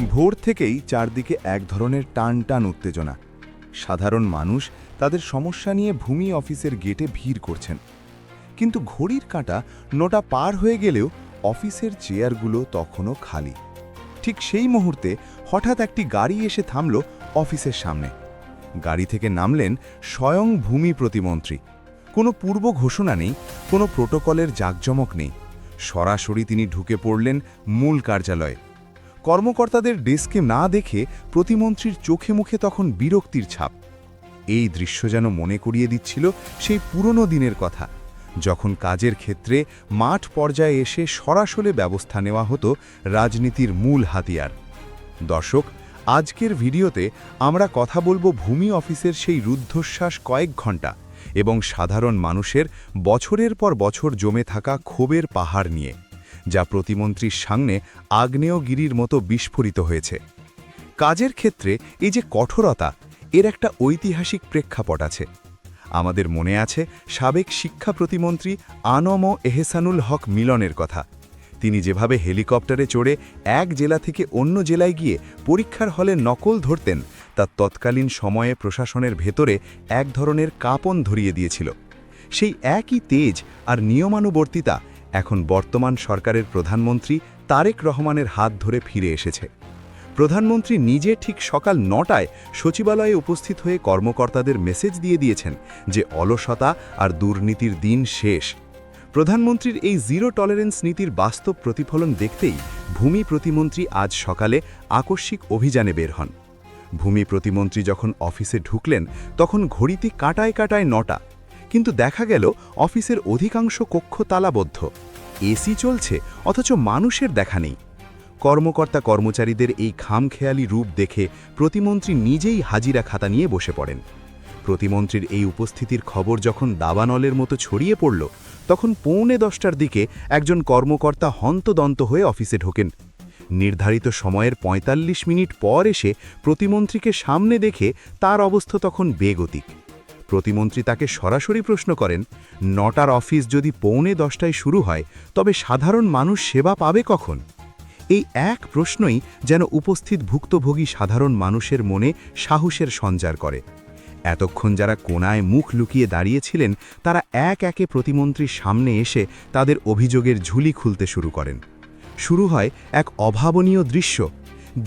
ভোর থেকেই চারদিকে এক ধরনের টান টান উত্তেজনা। সাধারণ মানুষ তাদের সমস্যা নিয়ে ভূমি অফিসের গেটে ভিড় করছেন, কিন্তু ঘড়ির কাঁটা ৯টা পার হয়ে গেলেও অফিসের চেয়ারগুলো তখনও খালি। ঠিক সেই মুহূর্তে হঠাৎ একটি গাড়ি এসে থামল অফিসের সামনে। গাড়ি থেকে নামলেন স্বয়ং ভূমি প্রতিমন্ত্রী। কোনো পূর্ব ঘোষণা নেই, কোনো প্রোটোকলের জাঁকজমক নেই। সরাসরি তিনি ঢুকে পড়লেন মূল কার্যালয়ে। কর্মকর্তাদের ডেস্কে না দেখে প্রতিমন্ত্রীর চোখে মুখে তখন বিরক্তির ছাপ। এই দৃশ্য যেন মনে করিয়ে দিচ্ছিল সেই পুরনো দিনের কথা, যখন কাজের ক্ষেত্রে মাঠ পর্যায়ে এসে সরাসরি ব্যবস্থা নেওয়া হতো রাজনীতির মূল হাতিয়ার। দর্শক, আজকের ভিডিওতে আমরা কথা বলবো ভূমি অফিসের সেই রুদ্ধশ্বাস কয়েক ঘন্টা এবং সাধারণ মানুষের বছরের পর বছর জমে থাকা ক্ষোভের পাহাড় নিয়ে, যা প্রতিমন্ত্রীর সামনে আগ্নেয়গিরির মতো বিস্ফোরিত হয়েছে। কাজের ক্ষেত্রে এই যে কঠোরতা, এর একটা ঐতিহাসিক প্রেক্ষাপট আছে। আমাদের মনে আছে সাবেক শিক্ষা প্রতিমন্ত্রী আনম এহসানুল হক মিলনের কথা। তিনি যেভাবে হেলিকপ্টারে চড়ে এক জেলা থেকে অন্য জেলায় গিয়ে পরীক্ষার হলে নকল ধরতেন, তা তৎকালীন সময়ে প্রশাসনের ভেতরে এক ধরনের কাঁপন ধরিয়ে দিয়েছিল। সেই একই তেজ আর নিয়মানুবর্তিতা এখন বর্তমান সরকারের প্রধানমন্ত্রী তারেক রহমানের হাত ধরে ফিরে এসেছে। প্রধানমন্ত্রী নিজে ঠিক সকাল ৯টায় সচিবালয়ে উপস্থিত হয়ে কর্মকর্তাদের মেসেজ দিয়ে দিয়েছেন যে অলসতা আর দুর্নীতির দিন শেষ। প্রধানমন্ত্রীর এই জিরো টলারেন্স নীতির বাস্তব প্রতিফলন দেখতেই ভূমি প্রতিমন্ত্রী আজ সকালে আকস্মিক অভিযানে বের হন। ভূমি প্রতিমন্ত্রী যখন অফিসে ঢুকলেন তখন ঘড়িতে কাঁটায় কাঁটায় ৯টা, কিন্তু দেখা গেল অফিসের অধিকাংশ কক্ষ তালাবদ্ধ। এসি চলছে, অথচ মানুষের দেখা নেই। কর্মকর্তা কর্মচারীদের এই খামখেয়ালি রূপ দেখে প্রতিমন্ত্রী নিজেই হাজিরা খাতা নিয়ে বসে পড়েন। প্রতিমন্ত্রীর এই উপস্থিতির খবর যখন দাবানলের মতো ছড়িয়ে পড়ল, তখন 9:45টার দিকে একজন কর্মকর্তা হন্তদন্ত হয়ে অফিসে ঢোকেন। নির্ধারিত সময়ের ৪৫ মিনিট পর এসে প্রতিমন্ত্রীকে সামনে দেখে তার অবস্থা তখন বেগতিক। প্রতিমন্ত্রী তাকে সরাসরি প্রশ্ন করেন, ৯টার অফিস যদি 9:45টায় শুরু হয়, তবে সাধারণ মানুষ সেবা পাবে কখন? এই এক প্রশ্নই যেন উপস্থিত ভুক্তভোগী সাধারণ মানুষের মনে সাহসের সঞ্চার করে। এতক্ষণ যারা কোনায় মুখ লুকিয়ে দাঁড়িয়েছিলেন, তারা এক একে প্রতিমন্ত্রীর সামনে এসে তাদের অভিযোগের ঝুলি খুলতে শুরু করেন। শুরু হয় এক অভাবনীয় দৃশ্য।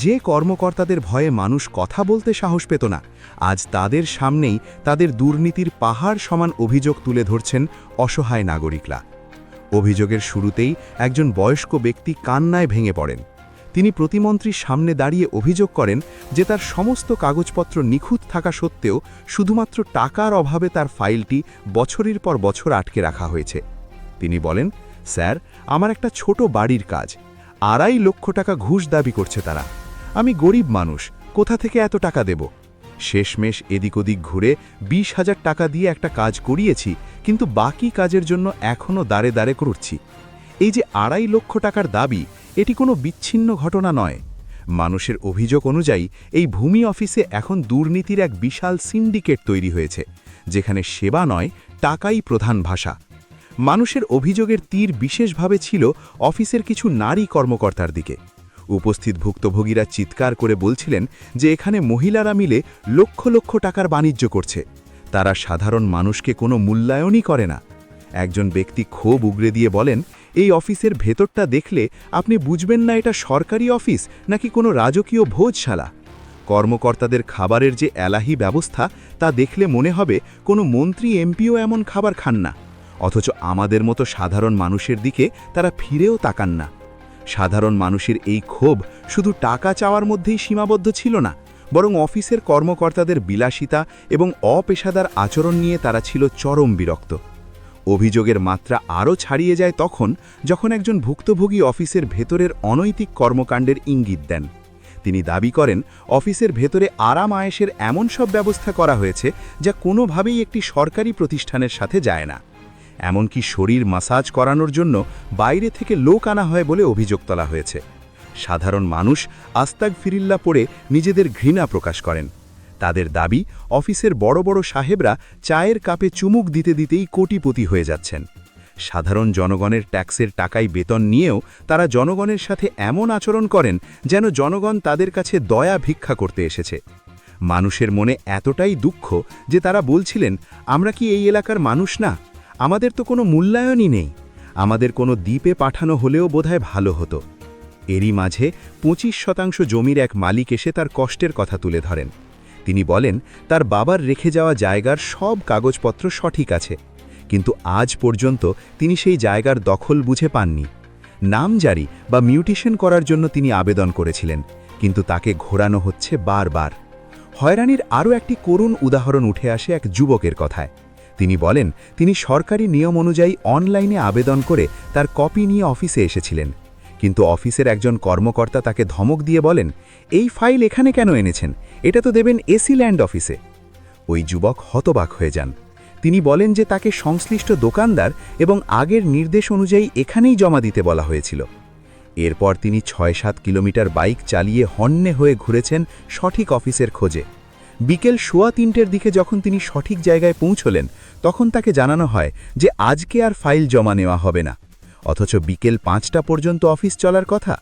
যে কর্মকর্তাদের ভয়ে মানুষ কথা বলতে সাহস পেত না, আজ তাদের সামনেই তাদের দুর্নীতির পাহাড় সমান অভিযোগ তুলে ধরছেন অসহায় নাগরিকরা। অভিযোগের শুরুতেই একজন বয়স্ক ব্যক্তি কান্নায় ভেঙে পড়েন। তিনি প্রতিমন্ত্রীর সামনে দাঁড়িয়ে অভিযোগ করেন যে তার সমস্ত কাগজপত্র নিখুঁত থাকা সত্ত্বেও শুধুমাত্র টাকার অভাবে তার ফাইলটি বছরের পর বছর আটকে রাখা হয়েছে। তিনি বলেন, স্যার, আমার একটা ছোট বাড়ির কাজ, ২.৫ লক্ষ টাকা ঘুষ দাবি করছে তারা। আমি গরিব মানুষ, কোথা থেকে এত টাকা দেব? শেষমেশ এদিক ওদিক ঘুরে ২০,০০০ টাকা দিয়ে একটা কাজ করিয়েছি, কিন্তু বাকি কাজের জন্য এখনও দাঁড়ে দাঁড়ে করছি। এই যে ২.৫ লক্ষ টাকার দাবি, এটি কোনো বিচ্ছিন্ন ঘটনা নয়। মানুষের অভিযোগ অনুযায়ী এই ভূমি অফিসে এখন দুর্নীতির এক বিশাল সিন্ডিকেট তৈরি হয়েছে, যেখানে সেবা নয়, টাকাই প্রধান ভাষা। মানুষের অভিযোগের তীর বিশেষভাবে ছিল অফিসের কিছু নারী কর্মকর্তার দিকে। উপস্থিত ভুক্তভোগীরা চিৎকার করে বলছিলেন যে এখানে মহিলারা মিলে লক্ষ লক্ষ টাকার বাণিজ্য করছে। তারা সাধারণ মানুষকে কোনো মূল্যায়নই করে না। একজন ব্যক্তি ক্ষোভ উগরে দিয়ে বলেন, এই অফিসের ভেতরটা দেখলে আপনি বুঝবেন না এটা সরকারি অফিস নাকি কোনো রাজকীয় ভোজশালা। কর্মকর্তাদের খাবারের যে এলাহি ব্যবস্থা, তা দেখলে মনে হবে কোনো মন্ত্রী এমপিও এমন খাবার খান না, অথচ আমাদের মতো সাধারণ মানুষের দিকে তারা ফিরেও তাকান না। সাধারণ মানুষের এই ক্ষোভ শুধু টাকা চাওয়ার মধ্যেই সীমাবদ্ধ ছিল না, বরং অফিসের কর্মকর্তাদের বিলাসিতা এবং অপেশাদার আচরণ নিয়ে তারা ছিল চরম বিরক্ত। অভিযোগের মাত্রা আরও ছাড়িয়ে যায় তখন, যখন একজন ভুক্তভোগী অফিসের ভেতরের অনৈতিক কর্মকাণ্ডের ইঙ্গিত দেন। তিনি দাবি করেন, অফিসের ভেতরে আরাম আয়েশের এমন সব ব্যবস্থা করা হয়েছে যা কোনোভাবেই একটি সরকারি প্রতিষ্ঠানের সাথে যায় না। এমনকি শরীর মাসাজ করানোর জন্য বাইরে থেকে লোক আনা হয় বলে অভিযোগ তোলা হয়েছে। সাধারণ মানুষ আস্তাগফিরুল্লাহ পড়ে নিজেদের ঘৃণা প্রকাশ করেন। তাদের দাবি, অফিসের বড় বড় সাহেবরা চায়ের কাপে চুমুক দিতে দিতেই কোটিপতি হয়ে যাচ্ছেন। সাধারণ জনগণের ট্যাক্সের টাকায় বেতন নিয়েও তারা জনগণের সাথে এমন আচরণ করেন যেন জনগণ তাদের কাছে দয়া ভিক্ষা করতে এসেছে। মানুষের মনে এতটাই দুঃখ যে তারা বলছিলেন, আমরা কি এই এলাকার মানুষ না? আমাদের তো কোনো মূল্যায়নই নেই। আমাদের কোনো দ্বীপে পাঠানো হলেও বোধহয় ভালো হতো। এরই মাঝে 25% জমির এক মালিক এসে তার কষ্টের কথা তুলে ধরেন। তিনি বলেন, তার বাবার রেখে যাওয়া জায়গার সব কাগজপত্র সঠিক আছে, কিন্তু আজ পর্যন্ত তিনি সেই জায়গার দখল বুঝে পাননি। নামজারি বা মিউটেশন করার জন্য তিনি আবেদন করেছিলেন, কিন্তু তাকে ঘোরানো হচ্ছে বারবার। হয়রানির আরও একটি করুণ উদাহরণ উঠে আসে এক যুবকের কথায়। তিনি বলেন, তিনি সরকারি নিয়ম অনুযায়ী অনলাইনে আবেদন করে তার কপি নিয়ে অফিসে এসেছিলেন, কিন্তু অফিসের একজন কর্মকর্তা তাকে ধমক দিয়ে বলেন, এই ফাইল এখানে কেন এনেছেন? এটা তো দেবেন এসি ল্যান্ড অফিসে। ওই যুবক হতবাক হয়ে যান। তিনি বলেন যে তাকে সংশ্লিষ্ট দোকানদার এবং আগের নির্দেশ অনুযায়ী এখানেই জমা দিতে বলা হয়েছিল। এরপর তিনি ৬-৭ কিলোমিটার বাইক চালিয়ে হন্যে হয়ে ঘুরেছেন সঠিক অফিসের খোঁজে। বিকেল 3:15 দিকে যখন তিনি সঠিক জায়গায় পৌঁছলেন, তখন তাকে জানানো হয় যে আজকে আর ফাইল জমা নেওয়া হবে না, অথচ বিকেল 5টা পর্যন্ত অফিস চলার কথা।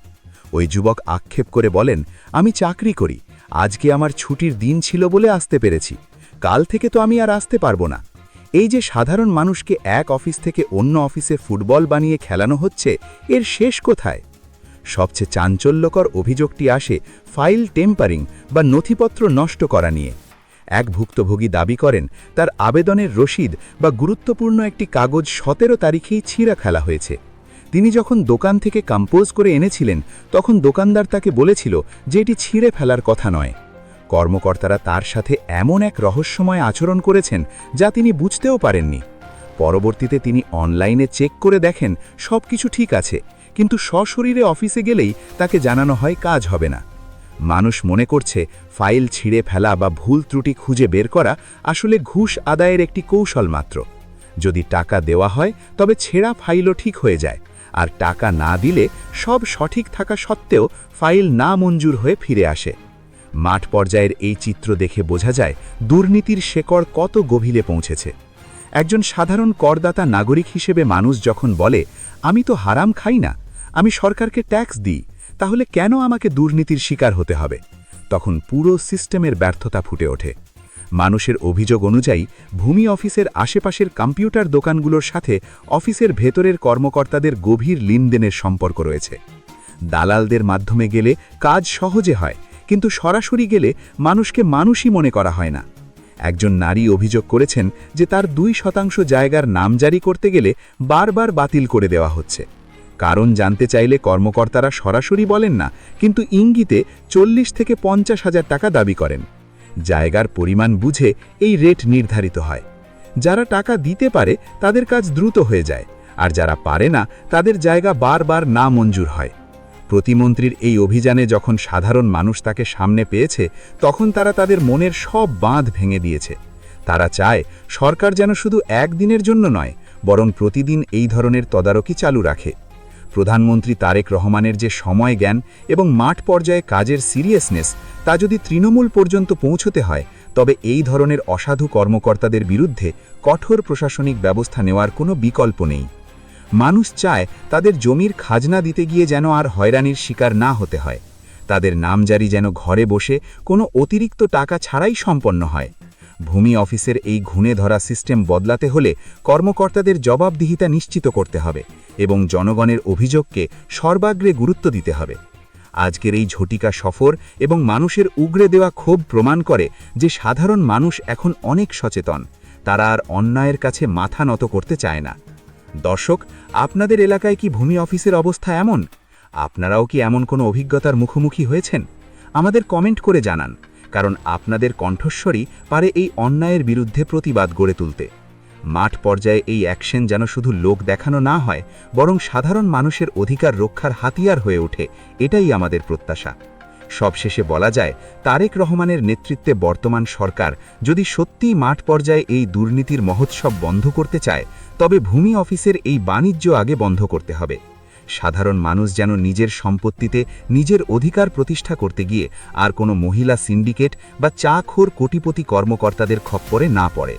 ওই যুবক আক্ষেপ করে বলেন, আমি চাকরি করি, আজকে আমার ছুটির দিন ছিল বলে আসতে পেরেছি, কাল থেকে তো আমি আর আসতে পারবো না। এই যে সাধারণ মানুষকে এক অফিস থেকে অন্য অফিসে ফুটবল বানিয়ে খেলানো হচ্ছে, এর শেষ কোথায়? সবচেয়ে চাঞ্চল্যকর অভিযোগটি আসে ফাইল টেম্পারিং বা নথিপত্র নষ্ট করা নিয়ে। এক ভুক্তভোগী দাবি করেন, তার আবেদনের রসিদ বা গুরুত্বপূর্ণ একটি কাগজ 17 তারিখেই ছিঁড়া ফেলা হয়েছে। তিনি যখন দোকান থেকে কম্পোজ করে এনেছিলেন, তখন দোকানদার তাকে বলেছিল যে এটি ছিঁড়ে ফেলার কথা নয়। কর্মকর্তারা তার সাথে এমন এক রহস্যময় আচরণ করেছেন যা তিনি বুঝতেও পারেননি। পরবর্তীতে তিনি অনলাইনে চেক করে দেখেন সব কিছু ঠিক আছে, কিন্তু সশরীরে অফিসে গেলেই তাকে জানানো হয় কাজ হবে না। মানুষ মনে করছে ফাইল ছিঁড়ে ফেলা বা ভুল ত্রুটি খুঁজে বের করা আসলে ঘুষ আদায়ের একটি কৌশল মাত্র। যদি টাকা দেওয়া হয় তবে ছেঁড়া ফাইলও ঠিক হয়ে যায়, আর টাকা না দিলে সব সঠিক থাকা সত্ত্বেও ফাইল না মঞ্জুর হয়ে ফিরে আসে। মাঠ পর্যায়ের এই চিত্র দেখে বোঝা যায় দুর্নীতির শেকড় কত গভীরে পৌঁছেছে। একজন সাধারণ করদাতা নাগরিক হিসেবে মানুষ যখন বলে, আমি তো হারাম খাই না, আমি সরকারকে ট্যাক্স দিই, তাহলে কেন আমাকে দুর্নীতির শিকার হতে হবে? তখন পুরো সিস্টেমের ব্যর্থতা ফুটে ওঠে। মানুষের অভিযোগ অনুযায়ী ভূমি অফিসের আশেপাশের কম্পিউটার দোকানগুলোর সাথে অফিসের ভেতরের কর্মকর্তাদের গভীর লেনদেনের সম্পর্ক রয়েছে। দালালদের মাধ্যমে গেলে কাজ সহজে হয়, কিন্তু সরাসরি গেলে মানুষকে মানুষই মনে করা হয় না। একজন নারী অভিযোগ করেছেন যে তার 2% জায়গার নামজারি করতে গেলে বারবার বাতিল করে দেওয়া হচ্ছে। কারণ জানতে চাইলে কর্মকর্তারা সরাসরি বলেন না, কিন্তু ইঙ্গিতে 40 থেকে 50,000 টাকা দাবি করেন। জায়গার পরিমাণ বুঝে এই রেট নির্ধারিত হয়। যারা টাকা দিতে পারে তাদের কাজ দ্রুত হয়ে যায়, আর যারা পারে না তাদের জায়গা বারবার না মঞ্জুর হয়। প্রতিমন্ত্রীর এই অভিযানে যখন সাধারণ মানুষ তাকে সামনে পেয়েছে, তখন তারা তাদের মনের সব বাঁধ ভেঙে দিয়েছে। তারা চায় সরকার যেন শুধু একদিনের জন্য নয়, বরং প্রতিদিন এই ধরনের তদারকি চালু রাখে। প্রধানমন্ত্রী তারেক রহমানের যে সময় জ্ঞান এবং মাঠ পর্যায়ে কাজের সিরিয়াসনেস, তা যদি তৃণমূল পর্যন্ত পৌঁছতে হয়, তবে এই ধরনের অসাধু কর্মকর্তাদের বিরুদ্ধে কঠোর প্রশাসনিক ব্যবস্থা নেওয়ার কোনো বিকল্প নেই। মানুষ চায় তাদের জমির খাজনা দিতে গিয়ে যেন আর হয়রানির শিকার না হতে হয়। তাদের নামজারি যেন ঘরে বসে কোনো অতিরিক্ত টাকা ছাড়াই সম্পন্ন হয়। ভূমি অফিসের এই ঘুণে ধরা সিস্টেম বদলাতে হলে কর্মকর্তাদের জবাবদিহিতা নিশ্চিত করতে হবে এবং জনগণের অভিযোগকে সর্বাগ্রে গুরুত্ব দিতে হবে। আজকের এই ঝটিকা সফর এবং মানুষের উগরে দেওয়া ক্ষোভ প্রমাণ করে যে সাধারণ মানুষ এখন অনেক সচেতন। তারা আর অন্যায়ের কাছে মাথা নত করতে চায় না। দর্শক, আপনাদের এলাকায় কি ভূমি অফিসের অবস্থা এমন? আপনারাও কি এমন কোনো অভিজ্ঞতার মুখোমুখি হয়েছেন? আমাদের কমেন্ট করে জানান, কারণ আপনাদের কণ্ঠস্বরই পারে এই অন্যায়ের বিরুদ্ধে প্রতিবাদ গড়ে তুলতে। মাঠ পর্যায়ে এই অ্যাকশন যেন শুধু লোক দেখানো না হয়, বরং সাধারণ মানুষের অধিকার রক্ষার হাতিয়ার হয়ে ওঠে, এটাই আমাদের প্রত্যাশা। সবশেষে বলা যায়, তারেক রহমানের নেতৃত্বে বর্তমান সরকার যদি সত্যিই মাঠ পর্যায়ে এই দুর্নীতির মহোৎসব বন্ধ করতে চায়, তবে ভূমি অফিসের এই বাণিজ্য আগে বন্ধ করতে হবে। সাধারণ মানুষ যেন নিজের সম্পত্তিতে নিজের অধিকার প্রতিষ্ঠা করতে গিয়ে আর কোনো মহিলা সিন্ডিকেট বা চাখোর কোটিপতি কর্মকর্তাদের খপ্পরে না পড়ে।